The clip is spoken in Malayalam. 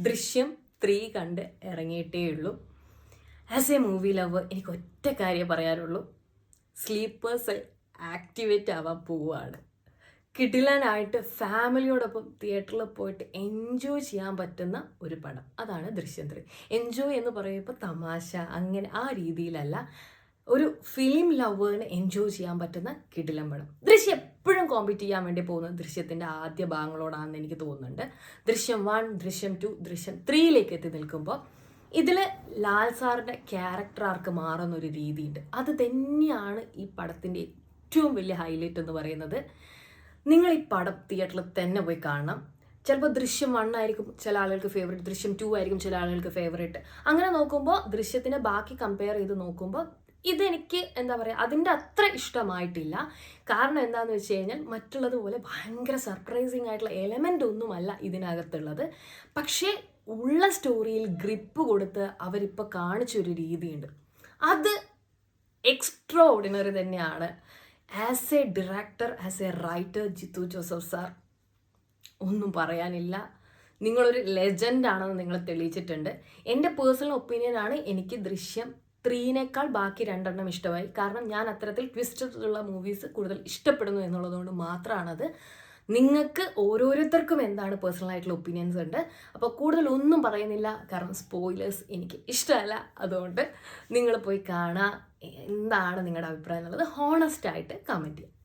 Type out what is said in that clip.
ദൃശ്യം 3 കണ്ട് ഇറങ്ങിയിട്ടേ ഉള്ളൂ. ആസ് എ മൂവി ലവ് എനിക്ക് ഒറ്റ കാര്യം പറയാനുള്ളൂ, സ്ലീപ്പേഴ്സ് ആക്ടിവേറ്റ് ആവാൻ പോവുകയാണ്. കിടിലനായിട്ട് ഫാമിലിയോടൊപ്പം തിയേറ്ററിൽ പോയിട്ട് എൻജോയ് ചെയ്യാൻ പറ്റുന്ന ഒരു പടം, അതാണ് ദൃശ്യം 3. എൻജോയ് എന്ന് പറയുമ്പോൾ തമാശ അങ്ങനെ ആ രീതിയിലല്ല, ഒരു ഫിലിം ലവേറിന് എൻജോയ് ചെയ്യാൻ പറ്റുന്ന കിടിലൻ പടം. ദൃശ്യം എപ്പോഴും കോമ്പീറ്റ് ചെയ്യാൻ വേണ്ടി പോകുന്നത് ദൃശ്യത്തിൻ്റെ ആദ്യ ഭാഗങ്ങളോടാണെന്ന് എനിക്ക് തോന്നുന്നുണ്ട്. ദൃശ്യം 1, ദൃശ്യം 2, ദൃശ്യം 3യിലേക്ക് എത്തി നിൽക്കുമ്പോൾ ഇതിൽ ലാൽ സാറിൻ്റെ ക്യാരക്ടർ ആർക്ക് മാറുന്നൊരു രീതിയുണ്ട്. അത് തന്നെയാണ് ഈ പടത്തിൻ്റെ ഏറ്റവും വലിയ ഹൈലൈറ്റ് എന്ന് പറയുന്നത്. നിങ്ങൾ ഈ പടം തിയേറ്ററിൽ തന്നെ പോയി കാണണം. ചിലപ്പോൾ ദൃശ്യം 1 ആയിരിക്കും ചില ആളുകൾക്ക് ഫേവറേറ്റ്, ദൃശ്യം 2 ആയിരിക്കും ചില ആളുകൾക്ക് ഫേവറേറ്റ്. അങ്ങനെ നോക്കുമ്പോൾ ദൃശ്യത്തിനെ ബാക്കി കമ്പയർ ചെയ്ത് നോക്കുമ്പോൾ ഇതെനിക്ക് എന്താ പറയുക, അതിൻ്റെ അത്ര ഇഷ്ടമായിട്ടില്ല. കാരണം എന്താണെന്ന് വെച്ച് കഴിഞ്ഞാൽ മറ്റുള്ളതുപോലെ ഭയങ്കര സർപ്രൈസിങ് ആയിട്ടുള്ള എലമെൻ്റ് ഒന്നുമല്ല ഇതിനകത്തുള്ളത്. പക്ഷേ ഉള്ള സ്റ്റോറിയിൽ ഗ്രിപ്പ് കൊടുത്ത് അവരിപ്പോൾ കാണിച്ചൊരു രീതിയുണ്ട്, അത് എക്സ്ട്രാ ഓർഡിനറി തന്നെയാണ്. As a director, as a writer, Jeethu Joseph sir ഒന്നും പറയാനില്ല. നിങ്ങളൊരു ലെജൻഡാണെന്ന് നിങ്ങൾ തെളിയിച്ചിട്ടുണ്ട്. എൻ്റെ പേഴ്സണൽ ഒപ്പീനിയനാണ്, എനിക്ക് ദൃശ്യം 3നേക്കാൾ ബാക്കി 2 ഇഷ്ടമായി. കാരണം ഞാൻ അത്തരത്തിൽ ട്വിസ്റ്റുള്ള മൂവീസ് കൂടുതൽ ഇഷ്ടപ്പെടുന്നു എന്നുള്ളതുകൊണ്ട് മാത്രമാണത്. നിങ്ങൾക്ക് ഓരോരുത്തർക്കും എന്താണ് പേഴ്സണൽ ആയിട്ടുള്ള ഒപ്പീനിയൻസ് ഉണ്ട്. അപ്പോൾ കൂടുതൽ ഒന്നും പറയുന്നില്ല, കാരണം സ്പോയിലേഴ്സ് എനിക്ക് ഇഷ്ടമല്ല. അതുകൊണ്ട് നിങ്ങൾ പോയി കാണുക, എന്താണ് നിങ്ങളുടെ അഭിപ്രായം എന്നുള്ളത് ഹോണസ്റ്റ് ആയിട്ട് കമൻറ്റ് ചെയ്യുക.